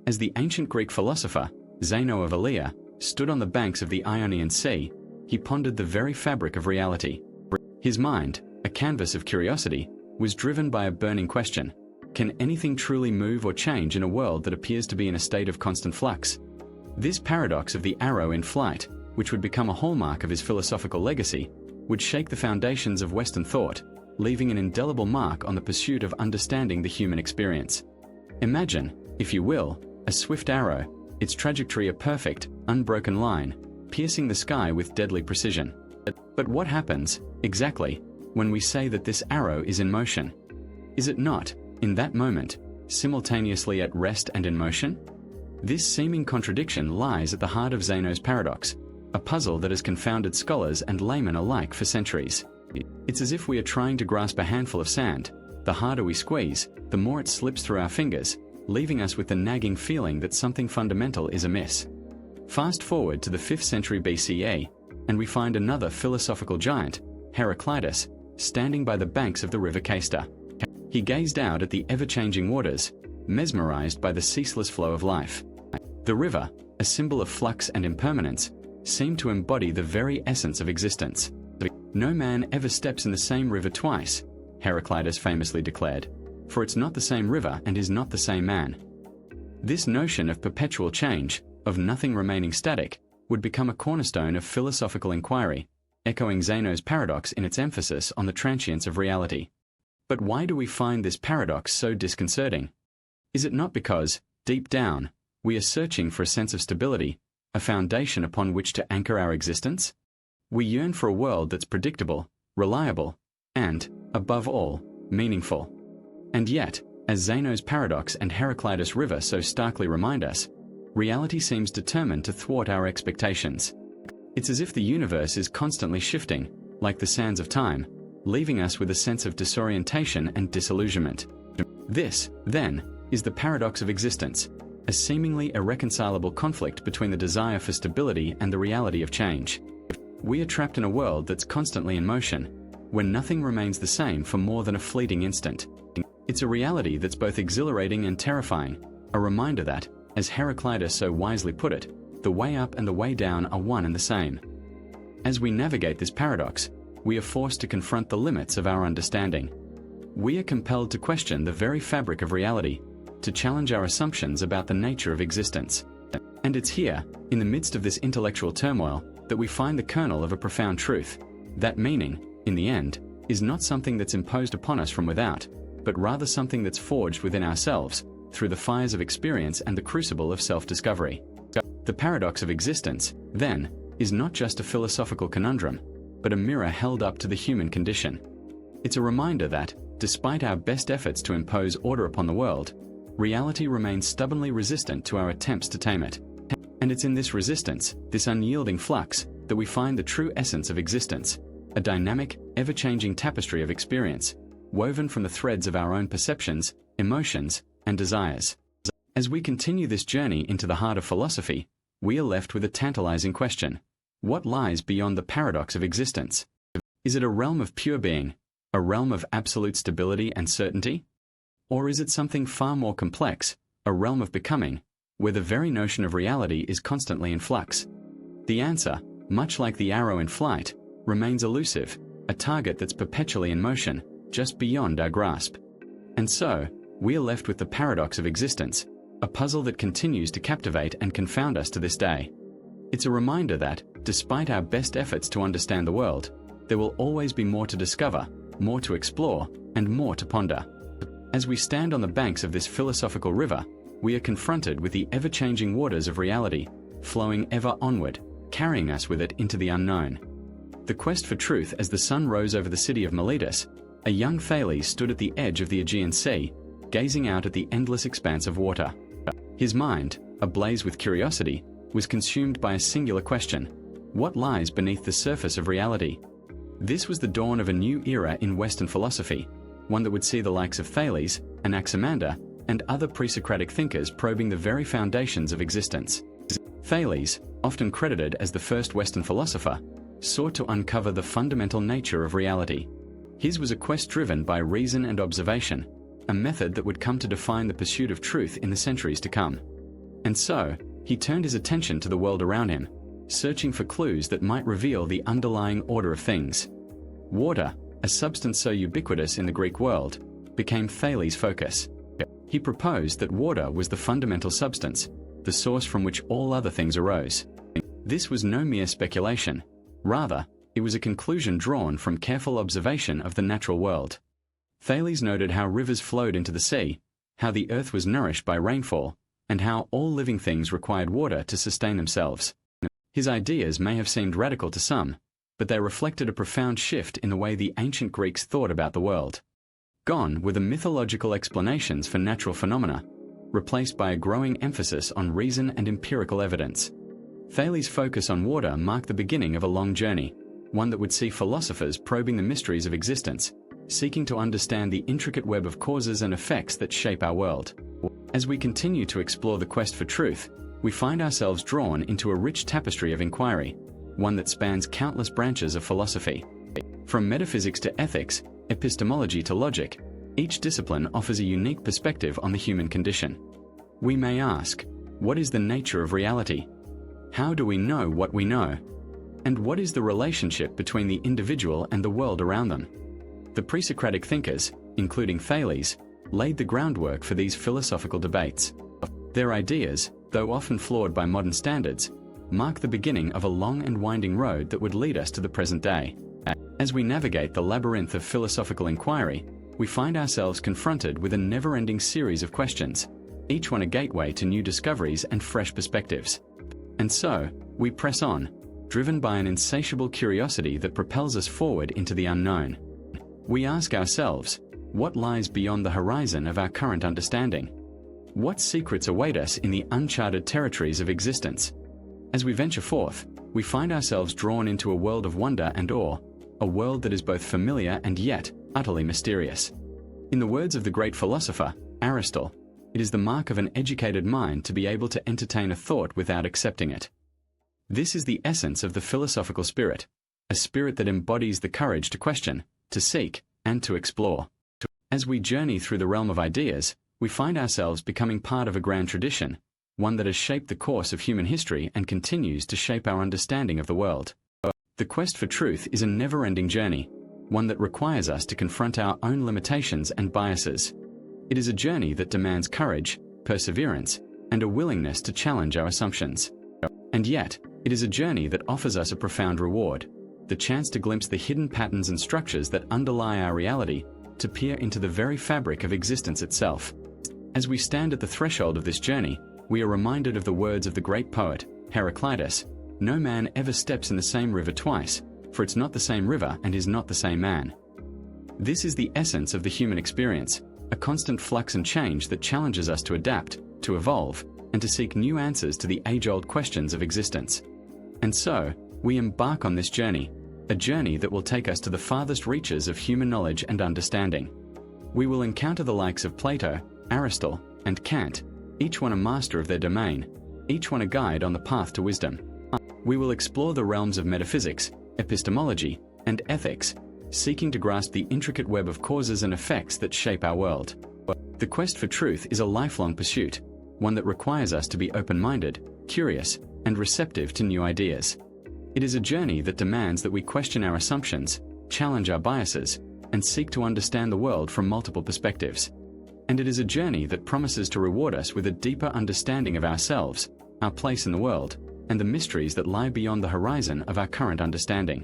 As the ancient Greek philosopher, Zeno of Elea, stood on the banks of the Ionian Sea, he pondered the very fabric of reality. His mind, a canvas of curiosity, was driven by a burning question: can anything truly move or change in a world that appears to be in a state of constant flux? This paradox of the arrow in flight, which would become a hallmark of his philosophical legacy, would shake the foundations of Western thought, leaving an indelible mark on the pursuit of understanding the human experience. Imagine, if you will, a swift arrow, its trajectory a perfect, unbroken line, piercing the sky with deadly precision. But what happens, exactly, when we say that this arrow is in motion? Is it not, in that moment, simultaneously at rest and in motion? This seeming contradiction lies at the heart of Zeno's paradox, a puzzle that has confounded scholars and laymen alike for centuries. It's as if we are trying to grasp a handful of sand. The harder we squeeze, the more it slips through our fingers, leaving us with the nagging feeling that something fundamental is amiss. Fast forward to the 5th century BCE, and we find another philosophical giant, Heraclitus, standing by the banks of the river Cayster. He gazed out at the ever-changing waters, mesmerized by the ceaseless flow of life. The river, a symbol of flux and impermanence, seemed to embody the very essence of existence. "No man ever steps in the same river twice," Heraclitus famously declared, "for it's not the same river and is not the same man." This notion of perpetual change, of nothing remaining static, would become a cornerstone of philosophical inquiry, echoing Zeno's paradox in its emphasis on the transience of reality. But why do we find this paradox so disconcerting? Is it not because, deep down, we are searching for a sense of stability, a foundation upon which to anchor our existence? We yearn for a world that's predictable, reliable, and, above all, meaningful. And yet, as Zeno's paradox and Heraclitus River so starkly remind us, reality seems determined to thwart our expectations. It's as if the universe is constantly shifting, like the sands of time, leaving us with a sense of disorientation and disillusionment. This, then, is the paradox of existence, a seemingly irreconcilable conflict between the desire for stability and the reality of change. We are trapped in a world that's constantly in motion, when nothing remains the same for more than a fleeting instant. It's a reality that's both exhilarating and terrifying, a reminder that, as Heraclitus so wisely put it, the way up and the way down are one and the same. As we navigate this paradox, we are forced to confront the limits of our understanding. We are compelled to question the very fabric of reality, to challenge our assumptions about the nature of existence. And it's here, in the midst of this intellectual turmoil, that we find the kernel of a profound truth. That meaning, in the end, is not something that's imposed upon us from without, but rather something that's forged within ourselves, through the fires of experience and the crucible of self-discovery. The paradox of existence, then, is not just a philosophical conundrum, but a mirror held up to the human condition. It's a reminder that, despite our best efforts to impose order upon the world, reality remains stubbornly resistant to our attempts to tame it. And it's in this resistance, this unyielding flux, that we find the true essence of existence, a dynamic, ever-changing tapestry of experience, woven from the threads of our own perceptions, emotions, and desires. As we continue this journey into the heart of philosophy, we are left with a tantalizing question: what lies beyond the paradox of existence? Is it a realm of pure being, a realm of absolute stability and certainty? Or is it something far more complex, a realm of becoming, where the very notion of reality is constantly in flux? The answer, much like the arrow in flight, remains elusive, a target that's perpetually in motion, just beyond our grasp. And so, we are left with the paradox of existence, a puzzle that continues to captivate and confound us to this day. It's a reminder that, despite our best efforts to understand the world, there will always be more to discover, more to explore, and more to ponder. As we stand on the banks of this philosophical river, we are confronted with the ever-changing waters of reality, flowing ever onward, carrying us with it into the unknown. The quest for truth. As the sun rose over the city of Miletus, a young Thales stood at the edge of the Aegean Sea, gazing out at the endless expanse of water. His mind, ablaze with curiosity, was consumed by a singular question: what lies beneath the surface of reality? This was the dawn of a new era in Western philosophy, one that would see the likes of Thales, Anaximander, and other pre-Socratic thinkers probing the very foundations of existence. Thales, often credited as the first Western philosopher, sought to uncover the fundamental nature of reality. His was a quest driven by reason and observation, a method that would come to define the pursuit of truth in the centuries to come. And so, he turned his attention to the world around him, searching for clues that might reveal the underlying order of things. Water, a substance so ubiquitous in the Greek world, became Thales' focus. He proposed that water was the fundamental substance, the source from which all other things arose. This was no mere speculation. Rather, it was a conclusion drawn from careful observation of the natural world. Thales noted how rivers flowed into the sea, how the earth was nourished by rainfall, and how all living things required water to sustain themselves. His ideas may have seemed radical to some, but they reflected a profound shift in the way the ancient Greeks thought about the world. Gone were the mythological explanations for natural phenomena, replaced by a growing emphasis on reason and empirical evidence. Thales' focus on water marked the beginning of a long journey, one that would see philosophers probing the mysteries of existence, seeking to understand the intricate web of causes and effects that shape our world. As we continue to explore the quest for truth, we find ourselves drawn into a rich tapestry of inquiry, one that spans countless branches of philosophy. From metaphysics to ethics, epistemology to logic, each discipline offers a unique perspective on the human condition. We may ask, what is the nature of reality? How do we know what we know? And what is the relationship between the individual and the world around them? The pre-Socratic thinkers, including Thales, laid the groundwork for these philosophical debates. Their ideas, though often flawed by modern standards, mark the beginning of a long and winding road that would lead us to the present day. As we navigate the labyrinth of philosophical inquiry, we find ourselves confronted with a never-ending series of questions, each one a gateway to new discoveries and fresh perspectives. And so, we press on, driven by an insatiable curiosity that propels us forward into the unknown. We ask ourselves, what lies beyond the horizon of our current understanding? What secrets await us in the uncharted territories of existence? As we venture forth, we find ourselves drawn into a world of wonder and awe, a world that is both familiar and yet utterly mysterious. In the words of the great philosopher, Aristotle, it is the mark of an educated mind to be able to entertain a thought without accepting it. This is the essence of the philosophical spirit, a spirit that embodies the courage to question, to seek, and to explore. As we journey through the realm of ideas, we find ourselves becoming part of a grand tradition, one that has shaped the course of human history and continues to shape our understanding of the world. The quest for truth is a never-ending journey, one that requires us to confront our own limitations and biases. It is a journey that demands courage, perseverance, and a willingness to challenge our assumptions. And yet, it is a journey that offers us a profound reward, the chance to glimpse the hidden patterns and structures that underlie our reality, to peer into the very fabric of existence itself. As we stand at the threshold of this journey, we are reminded of the words of the great poet, Heraclitus, "No man ever steps in the same river twice, for it's not the same river and is not the same man." This is the essence of the human experience, a constant flux and change that challenges us to adapt, to evolve, and to seek new answers to the age-old questions of existence. And so, we embark on this journey, a journey that will take us to the farthest reaches of human knowledge and understanding. We will encounter the likes of Plato, Aristotle, and Kant, each one a master of their domain, each one a guide on the path to wisdom. We will explore the realms of metaphysics, epistemology, and ethics, seeking to grasp the intricate web of causes and effects that shape our world. The quest for truth is a lifelong pursuit, one that requires us to be open-minded, curious, and receptive to new ideas. It is a journey that demands that we question our assumptions, challenge our biases, and seek to understand the world from multiple perspectives. And it is a journey that promises to reward us with a deeper understanding of ourselves, our place in the world, and the mysteries that lie beyond the horizon of our current understanding.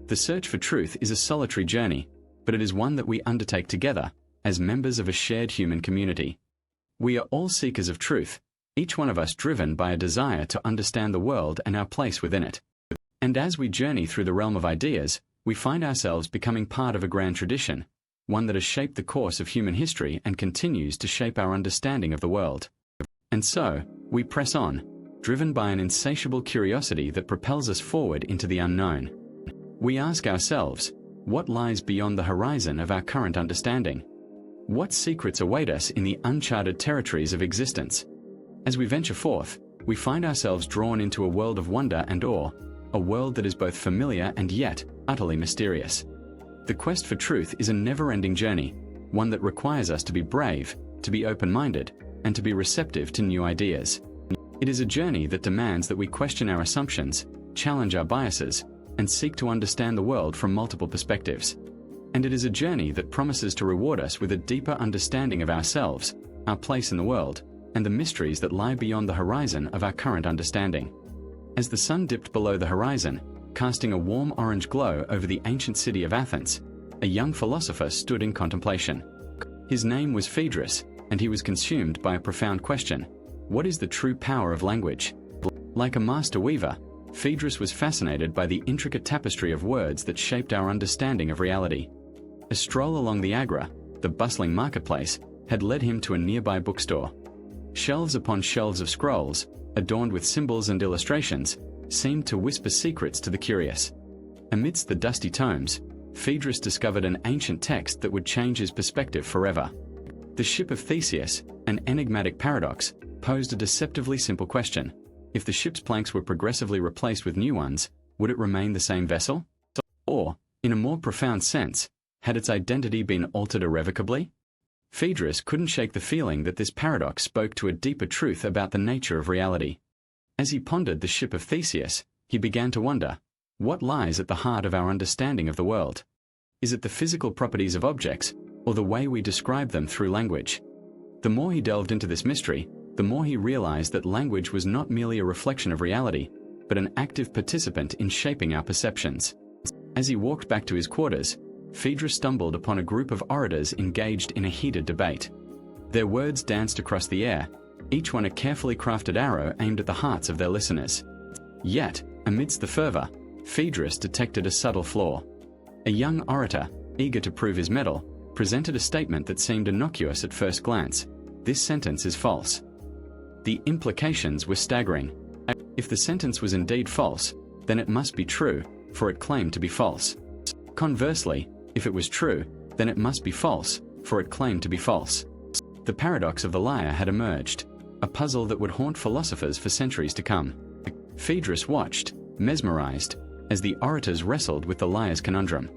The search for truth is a solitary journey, but it is one that we undertake together, as members of a shared human community. We are all seekers of truth, each one of us driven by a desire to understand the world and our place within it. And as we journey through the realm of ideas, we find ourselves becoming part of a grand tradition, one that has shaped the course of human history and continues to shape our understanding of the world. And so, we press on, driven by an insatiable curiosity that propels us forward into the unknown. We ask ourselves, what lies beyond the horizon of our current understanding? What secrets await us in the uncharted territories of existence? As we venture forth, we find ourselves drawn into a world of wonder and awe, a world that is both familiar and yet utterly mysterious. The quest for truth is a never-ending journey, one that requires us to be brave, to be open-minded, and to be receptive to new ideas. It is a journey that demands that we question our assumptions, challenge our biases, and seek to understand the world from multiple perspectives. And it is a journey that promises to reward us with a deeper understanding of ourselves, our place in the world, and the mysteries that lie beyond the horizon of our current understanding. As the sun dipped below the horizon, casting a warm orange glow over the ancient city of Athens, a young philosopher stood in contemplation. His name was Phaedrus, and he was consumed by a profound question: what is the true power of language? Like a master weaver, Phaedrus was fascinated by the intricate tapestry of words that shaped our understanding of reality. A stroll along the Agora, the bustling marketplace, had led him to a nearby bookstore. Shelves upon shelves of scrolls, adorned with symbols and illustrations, seemed to whisper secrets to the curious. Amidst the dusty tomes, Phaedrus discovered an ancient text that would change his perspective forever. The ship of Theseus, an enigmatic paradox, posed a deceptively simple question: if the ship's planks were progressively replaced with new ones, would it remain the same vessel? Or, in a more profound sense, had its identity been altered irrevocably? Phaedrus couldn't shake the feeling that this paradox spoke to a deeper truth about the nature of reality. As he pondered the ship of Theseus, he began to wonder, what lies at the heart of our understanding of the world? Is it the physical properties of objects, or the way we describe them through language? The more he delved into this mystery, the more he realized that language was not merely a reflection of reality, but an active participant in shaping our perceptions. As he walked back to his quarters, Phaedrus stumbled upon a group of orators engaged in a heated debate. Their words danced across the air, each one a carefully crafted arrow aimed at the hearts of their listeners. Yet, amidst the fervor, Phaedrus detected a subtle flaw. A young orator, eager to prove his mettle, presented a statement that seemed innocuous at first glance: this sentence is false. The implications were staggering. If the sentence was indeed false, then it must be true, for it claimed to be false. Conversely, if it was true, then it must be false, for it claimed to be false. The paradox of the lyre had emerged, a puzzle that would haunt philosophers for centuries to come. Phaedrus watched, mesmerized, as the orators wrestled with the lyre's conundrum.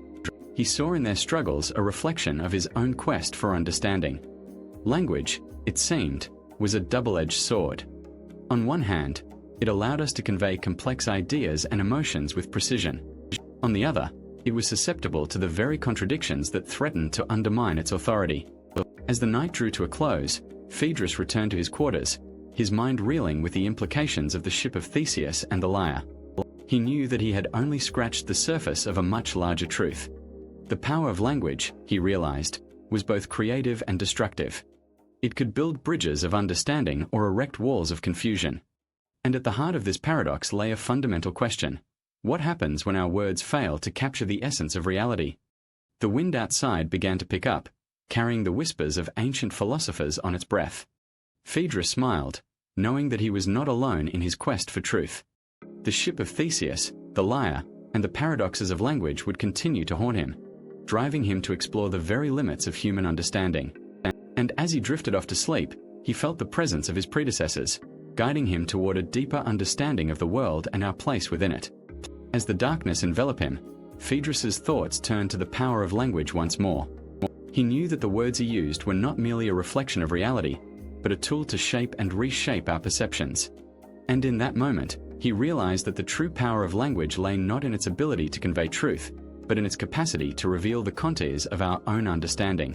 He saw in their struggles a reflection of his own quest for understanding. Language, it seemed, was a double-edged sword. On one hand, it allowed us to convey complex ideas and emotions with precision. On the other, it was susceptible to the very contradictions that threatened to undermine its authority. As the night drew to a close, Phaedrus returned to his quarters, his mind reeling with the implications of the ship of Theseus and the lyre. He knew that he had only scratched the surface of a much larger truth. The power of language, he realized, was both creative and destructive. It could build bridges of understanding or erect walls of confusion. And at the heart of this paradox lay a fundamental question: what happens when our words fail to capture the essence of reality? The wind outside began to pick up, carrying the whispers of ancient philosophers on its breath. Phaedrus smiled, knowing that he was not alone in his quest for truth. The ship of Theseus, the lyre, and the paradoxes of language would continue to haunt him, driving him to explore the very limits of human understanding. And as he drifted off to sleep, he felt the presence of his predecessors, guiding him toward a deeper understanding of the world and our place within it. As the darkness enveloped him, Phaedrus's thoughts turned to the power of language once more. He knew that the words he used were not merely a reflection of reality, but a tool to shape and reshape our perceptions. And in that moment, he realized that the true power of language lay not in its ability to convey truth, but in its capacity to reveal the contours of our own understanding.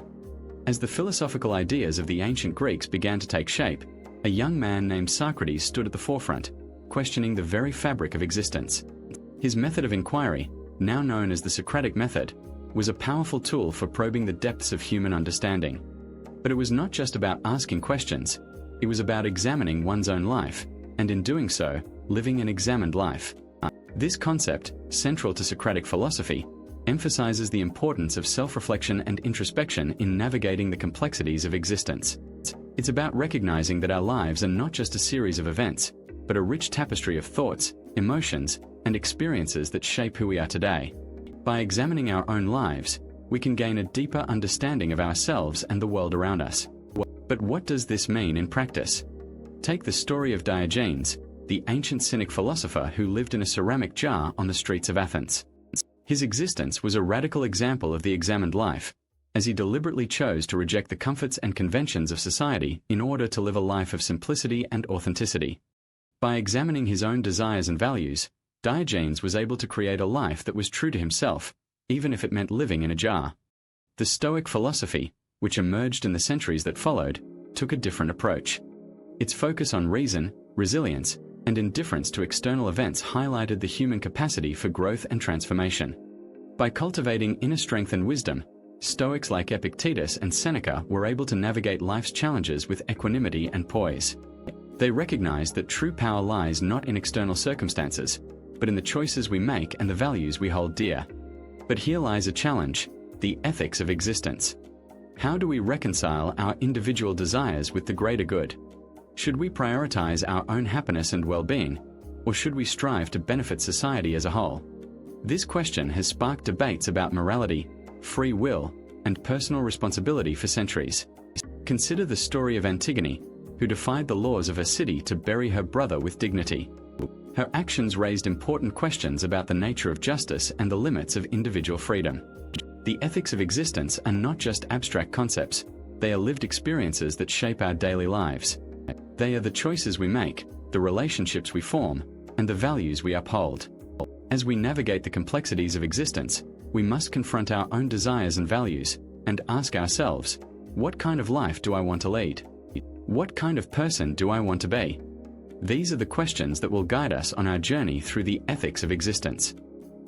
As the philosophical ideas of the ancient Greeks began to take shape, a young man named Socrates stood at the forefront, questioning the very fabric of existence. His method of inquiry, now known as the Socratic method, was a powerful tool for probing the depths of human understanding. But it was not just about asking questions, it was about examining one's own life, and in doing so, living an examined life. This concept, central to Socratic philosophy, emphasizes the importance of self-reflection and introspection in navigating the complexities of existence. It's about recognizing that our lives are not just a series of events, but a rich tapestry of thoughts, emotions, and experiences that shape who we are today. By examining our own lives, we can gain a deeper understanding of ourselves and the world around us. But what does this mean in practice? Take the story of Diogenes, the ancient Cynic philosopher who lived in a ceramic jar on the streets of Athens. His existence was a radical example of the examined life, as he deliberately chose to reject the comforts and conventions of society in order to live a life of simplicity and authenticity. By examining his own desires and values, Diogenes was able to create a life that was true to himself, even if it meant living in a jar. The Stoic philosophy, which emerged in the centuries that followed, took a different approach. Its focus on reason, resilience, and indifference to external events highlighted the human capacity for growth and transformation. By cultivating inner strength and wisdom, Stoics like Epictetus and Seneca were able to navigate life's challenges with equanimity and poise. They recognized that true power lies not in external circumstances, but in the choices we make and the values we hold dear. But here lies a challenge: the ethics of existence. How do we reconcile our individual desires with the greater good? Should we prioritize our own happiness and well-being, or should we strive to benefit society as a whole? This question has sparked debates about morality, free will, and personal responsibility for centuries. Consider the story of Antigone, who defied the laws of her city to bury her brother with dignity. Her actions raised important questions about the nature of justice and the limits of individual freedom. The ethics of existence are not just abstract concepts, they are lived experiences that shape our daily lives. They are the choices we make, the relationships we form, and the values we uphold. As we navigate the complexities of existence, we must confront our own desires and values, and ask ourselves, what kind of life do I want to lead? What kind of person do I want to be? These are the questions that will guide us on our journey through the ethics of existence.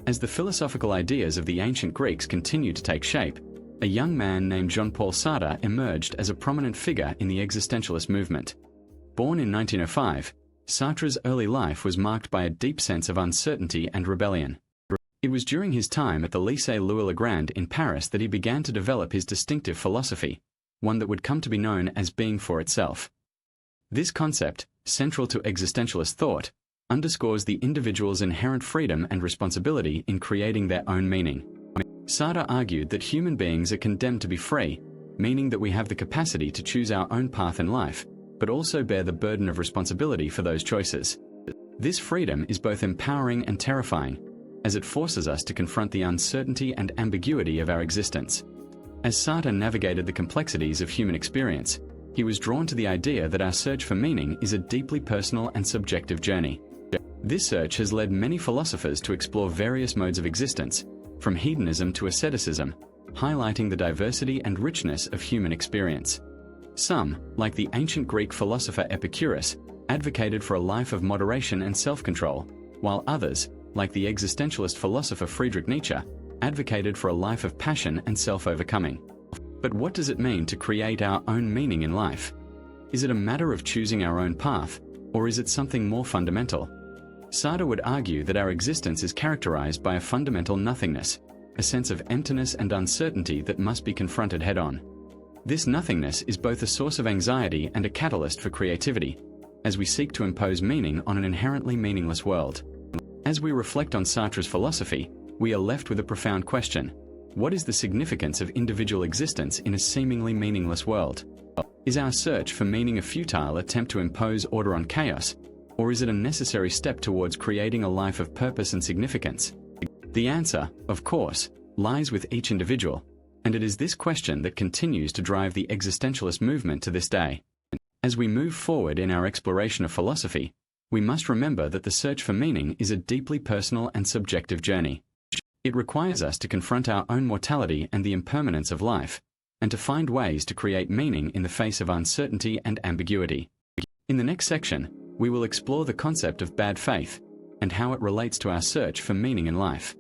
As the philosophical ideas of the ancient Greeks continued to take shape, a young man named Jean-Paul Sartre emerged as a prominent figure in the existentialist movement. Born in 1905, Sartre's early life was marked by a deep sense of uncertainty and rebellion. It was during his time at the Lycée Louis-le-Grand in Paris that he began to develop his distinctive philosophy, one that would come to be known as being for itself. This concept, central to existentialist thought, underscores the individual's inherent freedom and responsibility in creating their own meaning. Sartre argued that human beings are condemned to be free, meaning that we have the capacity to choose our own path in life, but also bear the burden of responsibility for those choices. This freedom is both empowering and terrifying, as it forces us to confront the uncertainty and ambiguity of our existence. As Sartre navigated the complexities of human experience, he was drawn to the idea that our search for meaning is a deeply personal and subjective journey. This search has led many philosophers to explore various modes of existence, from hedonism to asceticism, highlighting the diversity and richness of human experience. Some, like the ancient Greek philosopher Epicurus, advocated for a life of moderation and self-control, while others, like the existentialist philosopher Friedrich Nietzsche, advocated for a life of passion and self-overcoming. But what does it mean to create our own meaning in life? Is it a matter of choosing our own path, or is it something more fundamental? Sartre would argue that our existence is characterized by a fundamental nothingness, a sense of emptiness and uncertainty that must be confronted head-on. This nothingness is both a source of anxiety and a catalyst for creativity, as we seek to impose meaning on an inherently meaningless world. As we reflect on Sartre's philosophy, we are left with a profound question: what is the significance of individual existence in a seemingly meaningless world? Is our search for meaning a futile attempt to impose order on chaos, or is it a necessary step towards creating a life of purpose and significance? The answer, of course, lies with each individual, and it is this question that continues to drive the existentialist movement to this day. As we move forward in our exploration of philosophy, we must remember that the search for meaning is a deeply personal and subjective journey. It requires us to confront our own mortality and the impermanence of life, and to find ways to create meaning in the face of uncertainty and ambiguity. In the next section, we will explore the concept of bad faith and how it relates to our search for meaning in life.